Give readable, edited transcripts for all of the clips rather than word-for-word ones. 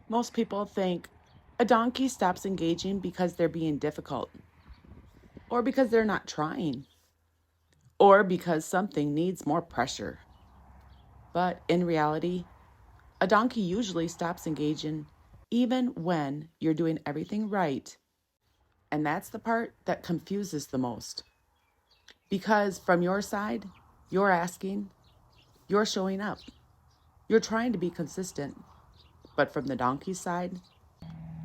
Most people think a donkey stops engaging because they're being difficult, or because they're not trying, or because something needs more pressure. But in reality, a donkey usually stops engaging even when you're doing everything right. And that's the part that confuses the most. Because from your side, you're asking, you're showing up, you're trying to be consistent. But from the donkey's side,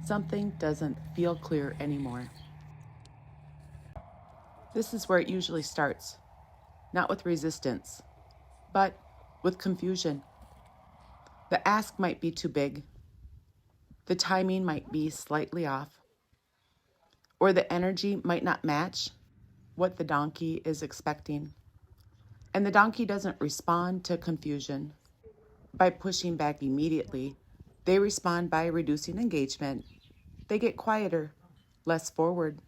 something doesn't feel clear anymore. This is where it usually starts, not with resistance, but with confusion. The ask might be too big, the timing might be slightly off, or the energy might not match what the donkey is expecting. And the donkey doesn't respond to confusion by pushing back immediately. They respond by reducing engagement. They get quieter, less forward,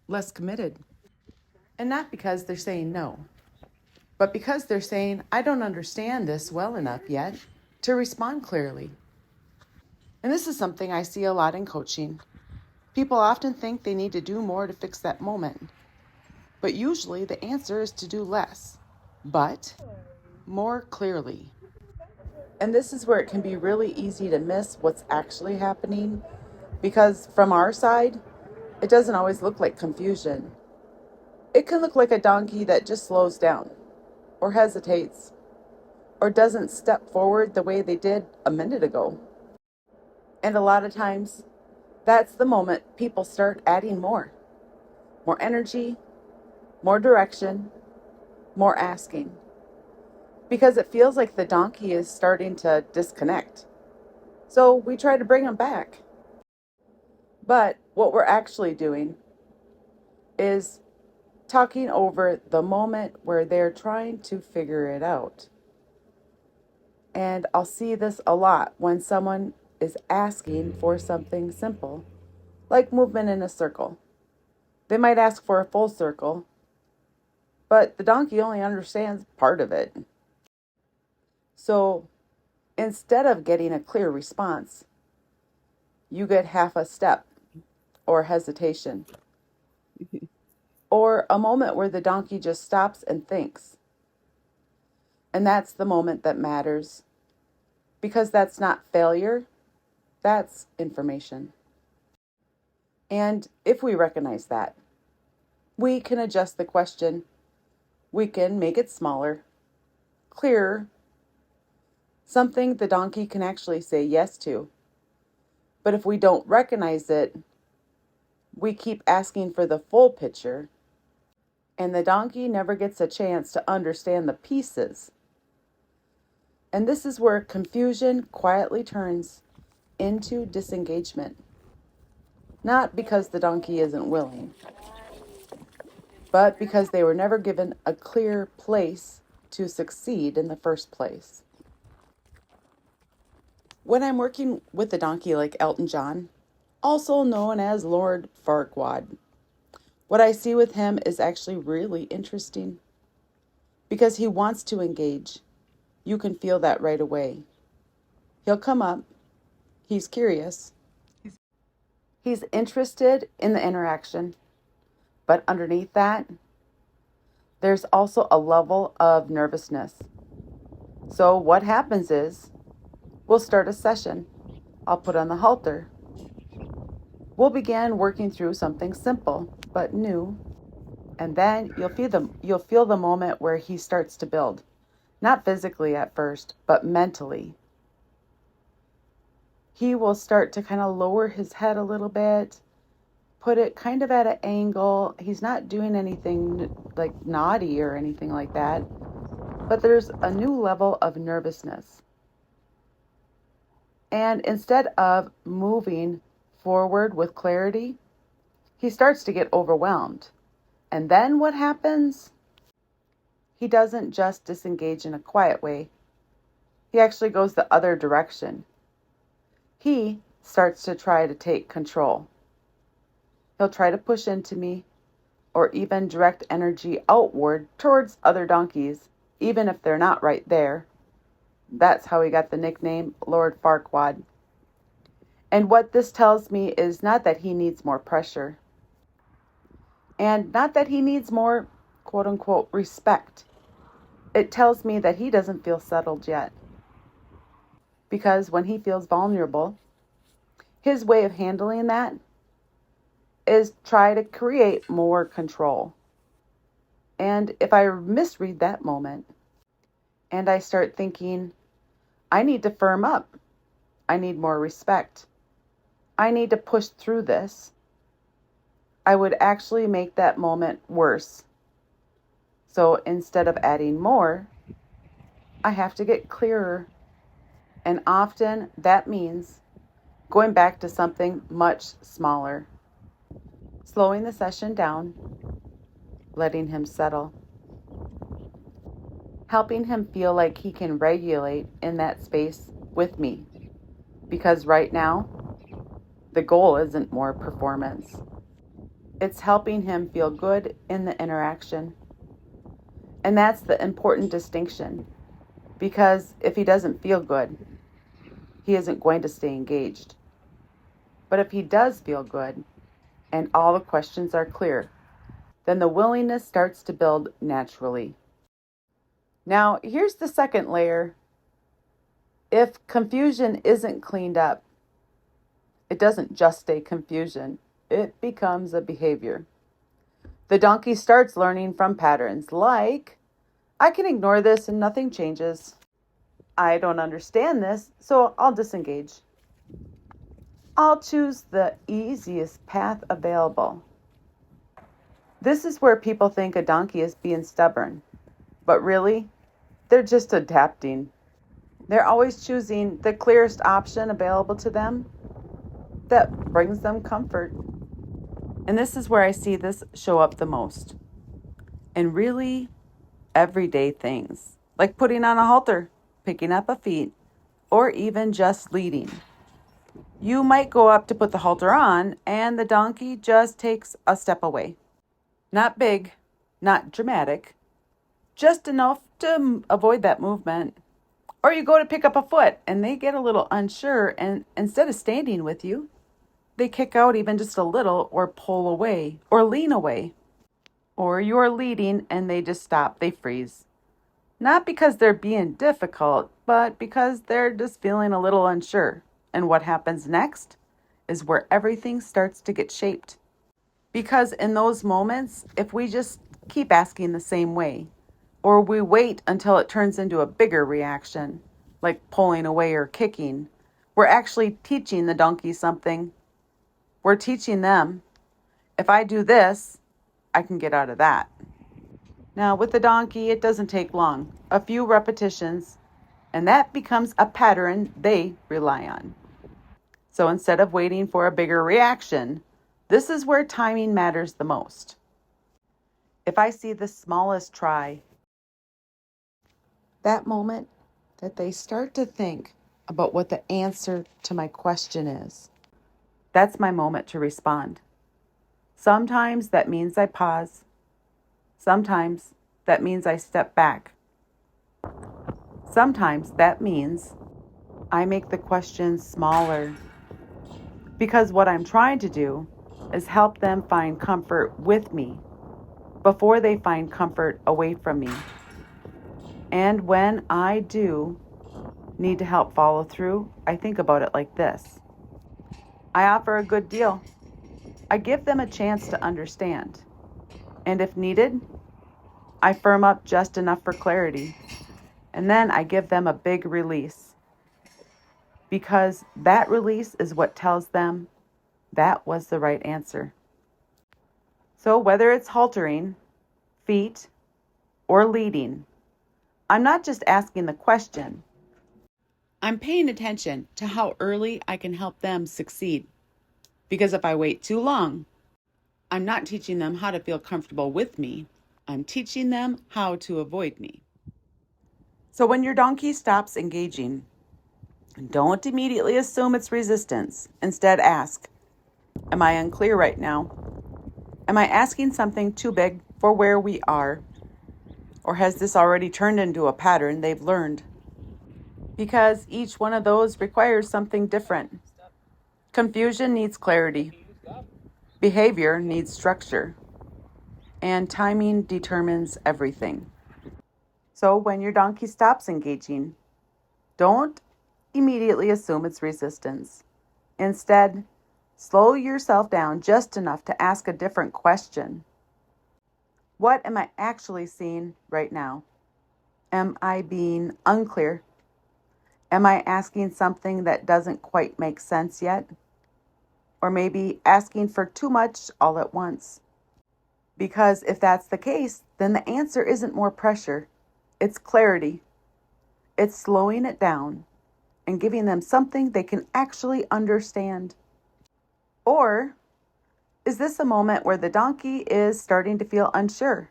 less committed. And not because they're saying no, but because they're saying, I don't understand this well enough yet to respond clearly. And this is something I see a lot in coaching. People often think they need to do more to fix that moment, but usually the answer is to do less, but more clearly. And this is where it can be really easy to miss what's actually happening, because from our side, it doesn't always look like confusion. It can look like a donkey that just slows down, or hesitates, or doesn't step forward the way they did a minute ago. And a lot of times, that's the moment people start adding more energy, more direction, more asking. Because it feels like the donkey is starting to disconnect. So we try to bring them back. But what we're actually doing is talking over the moment where they're trying to figure it out. And I'll see this a lot when someone is asking for something simple, like movement in a circle. They might ask for a full circle, but the donkey only understands part of it. So instead of getting a clear response, you get half a step or hesitation, or a moment where the donkey just stops and thinks. And that's the moment that matters, because that's not failure, that's information. And if we recognize that, we can adjust the question. We can make it smaller, clearer, something the donkey can actually say yes to. But if we don't recognize it, we keep asking for the full picture, and the donkey never gets a chance to understand the pieces. And this is where confusion quietly turns into disengagement. Not because the donkey isn't willing, but because they were never given a clear place to succeed in the first place. When I'm working with a donkey like Elton John, also known as Lord Farquaad, what I see with him is actually really interesting, because he wants to engage. You can feel that right away. He'll come up. He's curious. He's interested in the interaction. But underneath that, there's also a level of nervousness. So what happens is, we'll start a session. I'll put on the halter. We'll begin working through something simple but new. And then you'll feel the moment where he starts to build. Not physically at first, but mentally. He will start to kind of lower his head a little bit, put it kind of at an angle. He's not doing anything like naughty or anything like that, but there's a new level of nervousness. And instead of moving forward with clarity, he starts to get overwhelmed. And then what happens? He doesn't just disengage in a quiet way. He actually goes the other direction. He starts to try to take control. He'll try to push into me, or even direct energy outward towards other donkeys, even if they're not right there. That's how he got the nickname Lord Farquaad. And what this tells me is not that he needs more pressure, and not that he needs more, quote unquote, respect. It tells me that he doesn't feel settled yet. Because when he feels vulnerable, his way of handling that is try to create more control. And if I misread that moment and I start thinking, I need to firm up, I need more respect, I need to push through this, I would actually make that moment worse. So instead of adding more, I have to get clearer. And often that means going back to something much smaller, slowing the session down, letting him settle, helping him feel like he can regulate in that space with me. Because right now, the goal isn't more performance. It's helping him feel good in the interaction. And that's the important distinction. Because if he doesn't feel good, he isn't going to stay engaged. But if he does feel good, and all the questions are clear, then the willingness starts to build naturally. Now, here's the second layer. If confusion isn't cleaned up, it doesn't just stay confusion. It becomes a behavior. The donkey starts learning from patterns like, I can ignore this and nothing changes. I don't understand this, so I'll disengage. I'll choose the easiest path available. This is where people think a donkey is being stubborn, but really, they're just adapting. They're always choosing the clearest option available to them that brings them comfort. And this is where I see this show up the most. In really everyday things, like putting on a halter, picking up a feet, or even just leading. You might go up to put the halter on, and the donkey just takes a step away. Not big, not dramatic, just enough to avoid that movement. Or you go to pick up a foot, and they get a little unsure, and instead of standing with you, they kick out even just a little, or pull away, or lean away. Or you're leading, and they just stop, they freeze. Not because they're being difficult, but because they're just feeling a little unsure. And what happens next is where everything starts to get shaped. Because in those moments, if we just keep asking the same way, or we wait until it turns into a bigger reaction, like pulling away or kicking, we're actually teaching the donkey something. We're teaching them, if I do this, I can get out of that. Now, with the donkey, it doesn't take long. A few repetitions, and that becomes a pattern they rely on. So instead of waiting for a bigger reaction, this is where timing matters the most. If I see the smallest try, that moment that they start to think about what the answer to my question is, that's my moment to respond. Sometimes that means I pause. Sometimes that means I step back. Sometimes that means I make the question smaller. Because what I'm trying to do is help them find comfort with me before they find comfort away from me. And when I do need to help follow through, I think about it like this. I offer a good deal. I give them a chance to understand. And if needed, I firm up just enough for clarity. And then I give them a big release. Because that release is what tells them that was the right answer. So whether it's haltering, feet, or leading, I'm not just asking the question. I'm paying attention to how early I can help them succeed. Because if I wait too long, I'm not teaching them how to feel comfortable with me. I'm teaching them how to avoid me. So when your donkey stops engaging, don't immediately assume it's resistance. Instead, ask, am I unclear right now? Am I asking something too big for where we are? Or has this already turned into a pattern they've learned? Because each one of those requires something different. Confusion needs clarity. Behavior needs structure. And timing determines everything. So when your donkey stops engaging, don't immediately assume it's resistance. Instead, slow yourself down just enough to ask a different question. What am I actually seeing right now? Am I being unclear? Am I asking something that doesn't quite make sense yet? Or maybe asking for too much all at once? Because if that's the case, then the answer isn't more pressure. It's clarity. It's slowing it down and giving them something they can actually understand. Or is this a moment where the donkey is starting to feel unsure?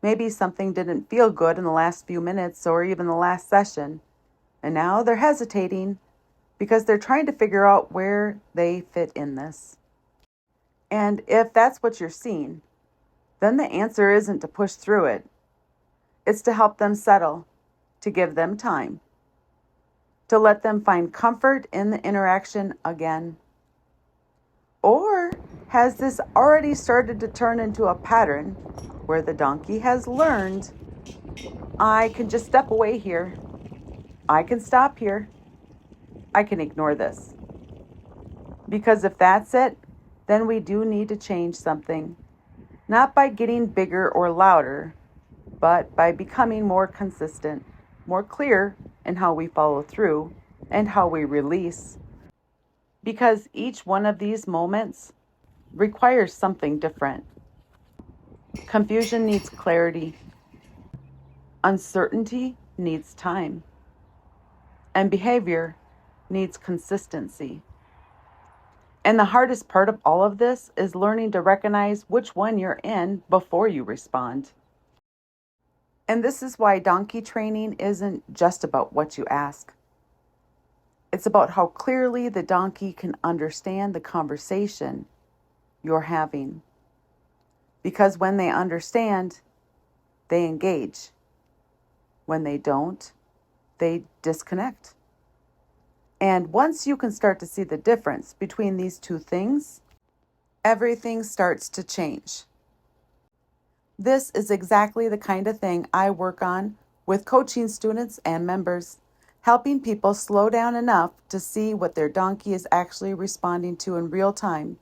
Maybe something didn't feel good in the last few minutes or even the last session, and now they're hesitating because they're trying to figure out where they fit in this. And if that's what you're seeing, then the answer isn't to push through it. It's to help them settle, to give them time, to let them find comfort in the interaction again. Or has this already started to turn into a pattern where the donkey has learned, I can just step away here, I can stop here, I can ignore this? Because if that's it, then we do need to change something. Not by getting bigger or louder, but by becoming more consistent, more clear in how we follow through and how we release. Because each one of these moments requires something different. Confusion needs clarity. Uncertainty needs time. And behavior needs consistency. And the hardest part of all of this is learning to recognize which one you're in before you respond. And this is why donkey training isn't just about what you ask. It's about how clearly the donkey can understand the conversation you're having. Because when they understand, they engage. When they don't, they disconnect. And once you can start to see the difference between these two things, everything starts to change. This is exactly the kind of thing I work on with coaching students and members, helping people slow down enough to see what their donkey is actually responding to in real time,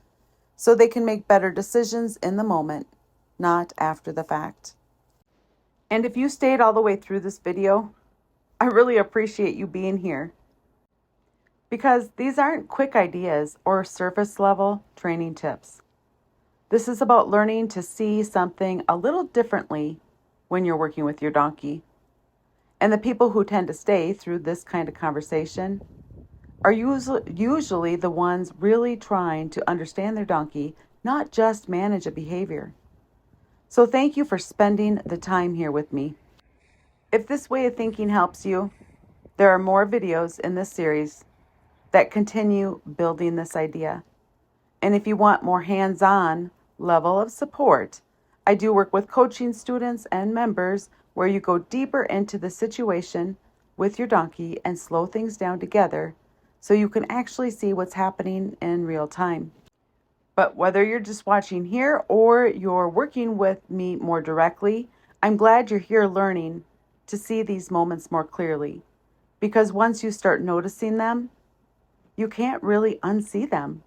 so they can make better decisions in the moment, not after the fact. And if you stayed all the way through this video, I really appreciate you being here. Because these aren't quick ideas or surface level training tips. This is about learning to see something a little differently when you're working with your donkey. And the people who tend to stay through this kind of conversation are usually the ones really trying to understand their donkey, not just manage a behavior. So thank you for spending the time here with me. If this way of thinking helps you, there are more videos in this series that continue building this idea. And if you want more hands-on level of support, I do work with coaching students and members where you go deeper into the situation with your donkey and slow things down together so you can actually see what's happening in real time. But whether you're just watching here or you're working with me more directly, I'm glad you're here learning to see these moments more clearly. Because once you start noticing them, you can't really unsee them.